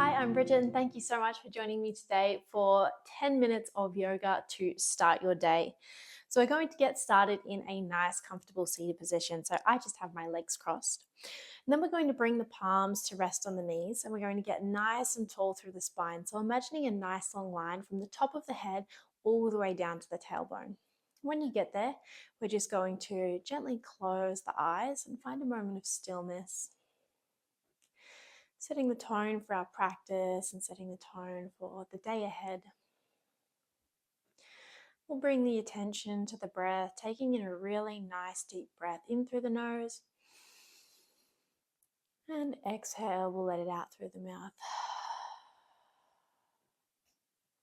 Hi, I'm Bridget and thank you so much for joining me today for 10 minutes of yoga to start your day. So we're going to get started in a nice comfortable seated position. So I just have my legs crossed. And then we're going to bring the palms to rest on the knees and we're going to get nice and tall through the spine. So imagining a nice long line from the top of the head all the way down to the tailbone. When you get there, we're just going to gently close the eyes and find a moment of stillness, setting the tone for our practice and setting the tone for the day ahead. We'll bring the attention to the breath, taking in a really nice deep breath in through the nose. And exhale, we'll let it out through the mouth.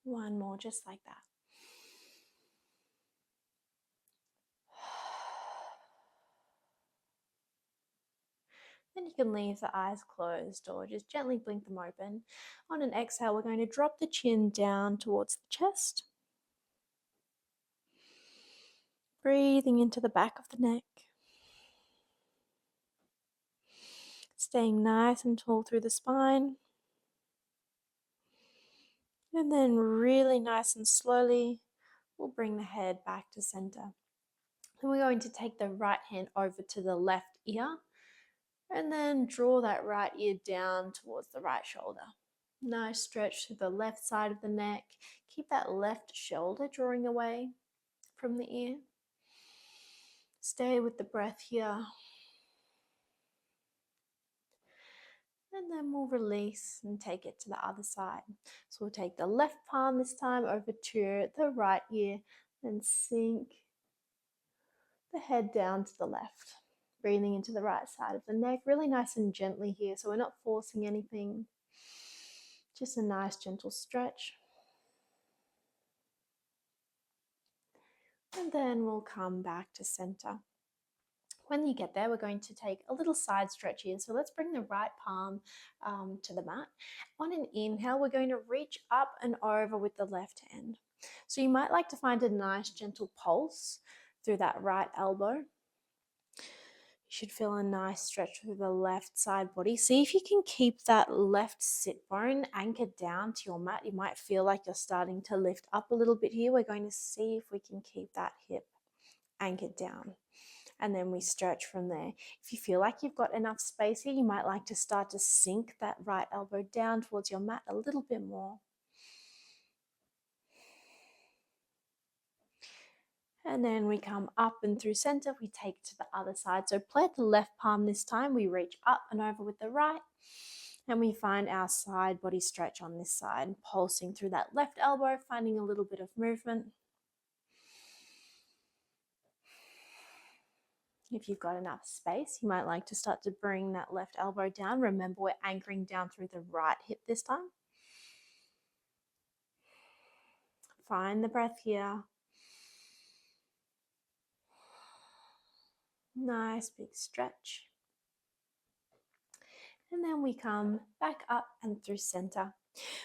One more, just like that. Then you can leave the eyes closed or just gently blink them open. On an exhale, we're going to drop the chin down towards the chest. Breathing into the back of the neck. Staying nice and tall through the spine. And then really nice and slowly, we'll bring the head back to center. And we're going to take the right hand over to the left ear and then draw that right ear down towards the right shoulder. Nice stretch to the left side of the neck. Keep that left shoulder drawing away from the ear. Stay with the breath here. And then we'll release and take it to the other side. So we'll take the left palm this time over to the right ear and sink the head down to the left. Breathing into the right side of the neck, really nice and gently here, so we're not forcing anything. Just a nice gentle stretch. And then we'll come back to center. When you get there, we're going to take a little side stretch here. So let's bring the right palm to the mat. On an inhale, we're going to reach up and over with the left hand. So you might like to find a nice gentle pulse through that right elbow. You should feel a nice stretch through the left side body. See if you can keep that left sit bone anchored down to your mat. You might feel like you're starting to lift up a little bit here. We're going to see if we can keep that hip anchored down. And then we stretch from there. If you feel like you've got enough space here, you might like to start to sink that right elbow down towards your mat a little bit more. And then we come up and through center, we take to the other side. So plant the left palm this time, we reach up and over with the right, and we find our side body stretch on this side, pulsing through that left elbow, finding a little bit of movement. If you've got enough space, you might like to start to bring that left elbow down. Remember, we're anchoring down through the right hip this time. Find the breath here. Nice big stretch. And then we come back up and through center.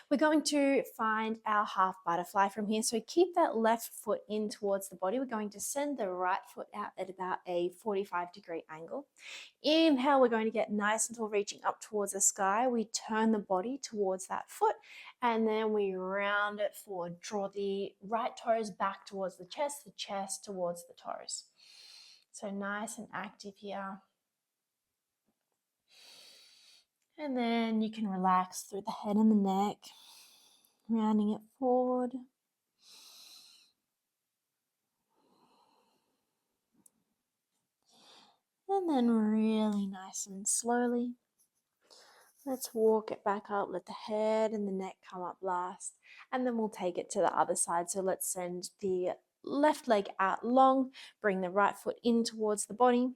We're going to find our half butterfly from here. So keep that left foot in towards the body. We're going to send the right foot out at about a 45-degree angle. Inhale, we're going to get nice until reaching up towards the sky. We turn the body towards that foot and then we round it forward. Draw the right toes back towards the chest towards the toes. So nice and active here. And then you can relax through the head and the neck, rounding it forward. And then really nice and slowly, let's walk it back up. Let the head and the neck come up last. And then we'll take it to the other side. So let's send the left leg out long, bring the right foot in towards the body.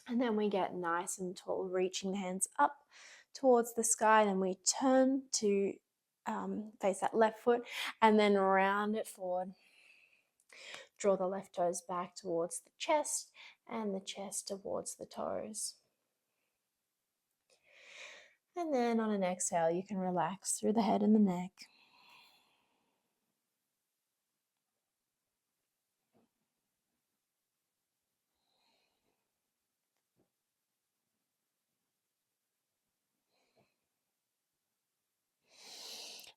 And then we get nice and tall, reaching the hands up towards the sky. Then we turn to face that left foot and then round it forward. Draw the left toes back towards the chest and the chest towards the toes. And then on an exhale, you can relax through the head and the neck.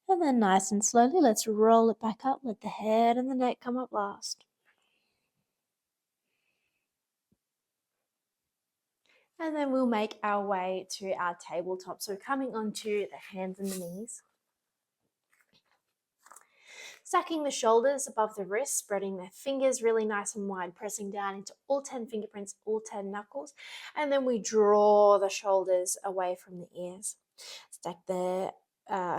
And then nice and slowly, let's roll it back up. Let the head and the neck come up last. And then we'll make our way to our tabletop. So coming onto the hands and the knees. Stacking the shoulders above the wrists, spreading their fingers really nice and wide, pressing down into all 10 fingerprints, all 10 knuckles. And then we draw the shoulders away from the ears. Stack the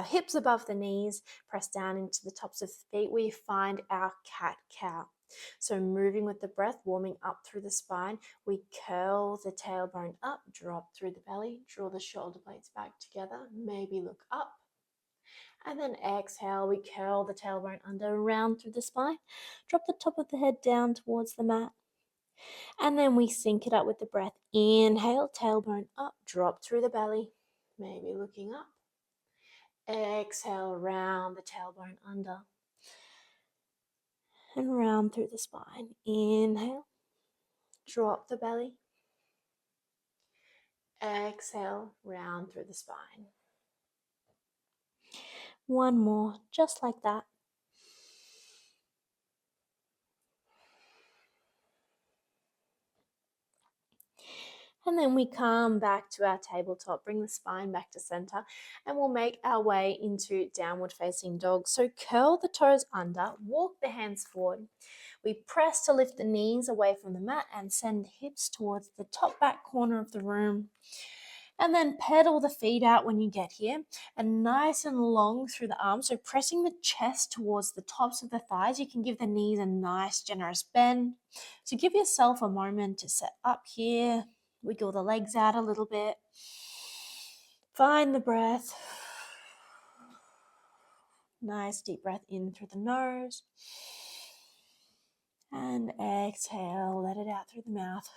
hips above the knees, press down into the tops of the feet. We find our cat-cow. So moving with the breath, warming up through the spine, we curl the tailbone up, drop through the belly, draw the shoulder blades back together, maybe look up. And then exhale, we curl the tailbone under, round through the spine, drop the top of the head down towards the mat. And then we sync it up with the breath. Inhale, tailbone up, drop through the belly, maybe looking up. Exhale, round the tailbone under and round through the spine. Inhale, drop the belly. Exhale, round through the spine. One more, just like that. And then we come back to our tabletop, bring the spine back to center, and we'll make our way into downward facing dog. So curl the toes under, walk the hands forward. We press to lift the knees away from the mat and send the hips towards the top back corner of the room. And then pedal the feet out when you get here, and nice and long through the arms. So pressing the chest towards the tops of the thighs. You can give the knees a nice generous bend. So give yourself a moment to set up here. Wiggle the legs out a little bit. Find the breath. Nice deep breath in through the nose. And exhale, let it out through the mouth.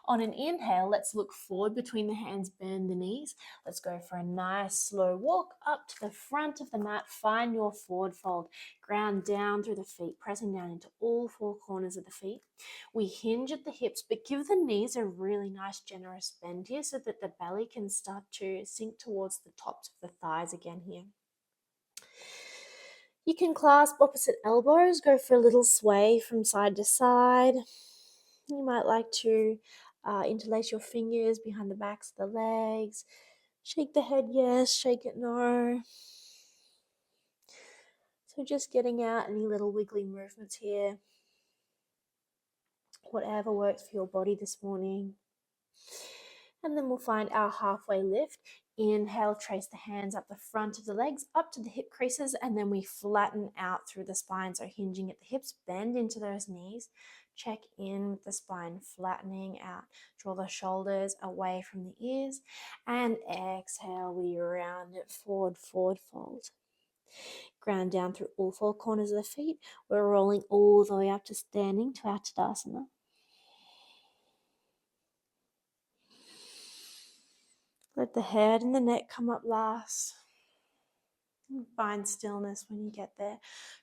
On an inhale, let's look forward between the hands, bend the knees. Let's go for a nice slow walk up to the front of the mat. Find your forward fold. Ground down through the feet, pressing down into all four corners of the feet. We hinge at the hips, but give the knees a really nice generous bend here so that the belly can start to sink towards the tops of the thighs again here. You can clasp opposite elbows, go for a little sway from side to side. You might like to interlace your fingers behind the backs of the legs. Shake the head yes, shake it no. So just getting out any little wiggly movements here. Whatever works for your body this morning. And then we'll find our halfway lift. Inhale, trace the hands up the front of the legs, up to the hip creases, and then we flatten out through the spine. So hinging at the hips, bend into those knees. Check in with the spine, flattening out. Draw the shoulders away from the ears. And exhale, we round it forward, forward fold. Ground down through all four corners of the feet. We're rolling all the way up to standing to our tadasana. Let the head and the neck come up last. Find stillness when you get there.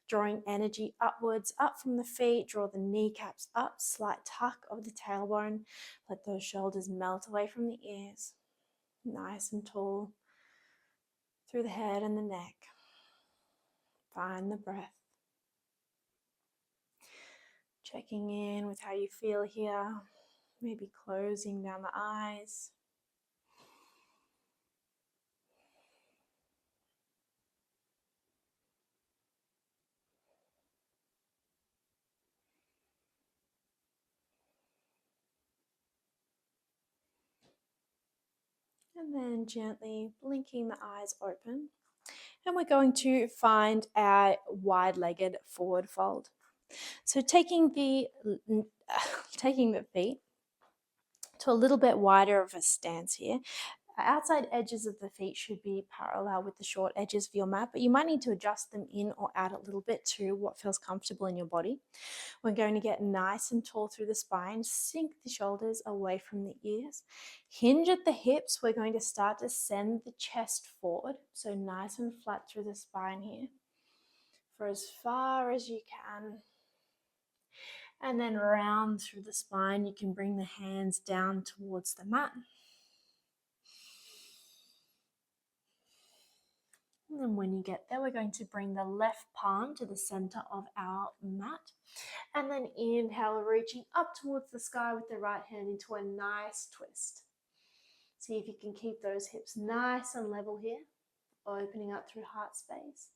Drawing energy upwards, up from the feet. Draw the kneecaps up, slight tuck of the tailbone. Let those shoulders melt away from the ears. Nice and tall through the head and the neck. Find the breath. Checking in with how you feel here. Maybe closing down the eyes. And then gently blinking the eyes open. And we're going to find our wide-legged forward fold. So taking the feet to a little bit wider of a stance here. Outside edges of the feet should be parallel with the short edges of your mat, but you might need to adjust them in or out a little bit to what feels comfortable in your body. We're going to get nice and tall through the spine, sink the shoulders away from the ears, hinge at the hips. We're going to start to send the chest forward, so nice and flat through the spine here for as far as you can. And then round through the spine. You can bring the hands down towards the mat. And then when you get there, we're going to bring the left palm to the center of our mat. And then inhale, reaching up towards the sky with the right hand into a nice twist. See if you can keep those hips nice and level here, opening up through heart space.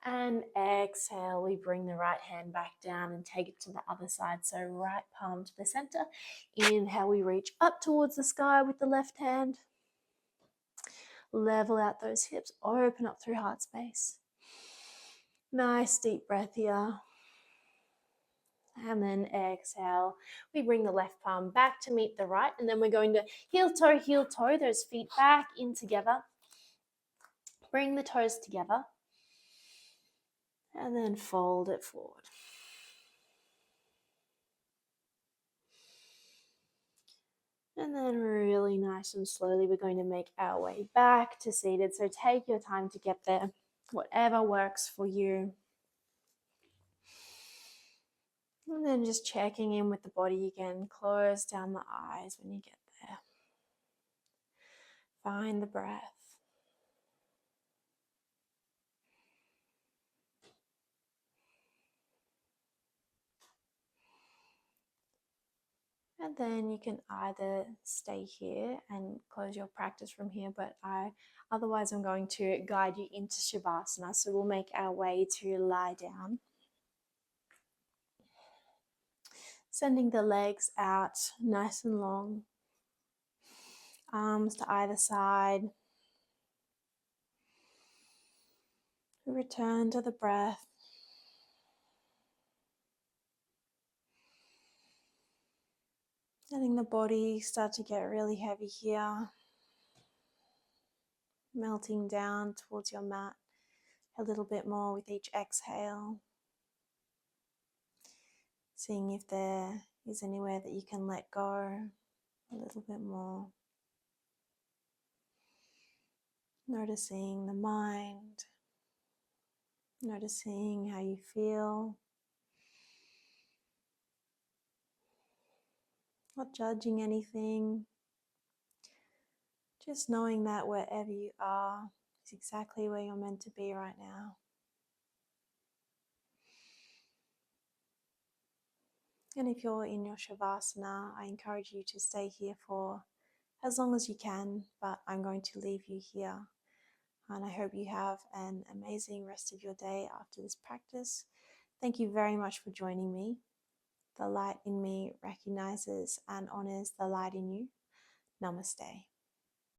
And exhale, we bring the right hand back down and take it to the other side. So right palm to the center. Inhale, we reach up towards the sky with the left hand. Level out those hips, open up through heart space. Nice deep breath here. And then exhale, we bring the left palm back to meet the right, and then we're going to heel toe, those feet back in together. Bring the toes together, and then fold it forward. And then really nice and slowly, we're going to make our way back to seated. So take your time to get there, whatever works for you. And then just checking in with the body again. Close down the eyes when you get there. Find the breath. And then you can either stay here and close your practice from here, but otherwise I'm going to guide you into shavasana. So we'll make our way to lie down. Sending the legs out nice and long. Arms to either side. Return to the breath. Letting the body start to get really heavy here. Melting down towards your mat a little bit more with each exhale. Seeing if there is anywhere that you can let go a little bit more. Noticing the mind. Noticing how you feel. Not judging anything. Just knowing that wherever you are is exactly where you're meant to be right now. And if you're in your shavasana, I encourage you to stay here for as long as you can, but I'm going to leave you here. And I hope you have an amazing rest of your day after this practice. Thank you very much for joining me. The light in me recognizes and honors the light in you. Namaste.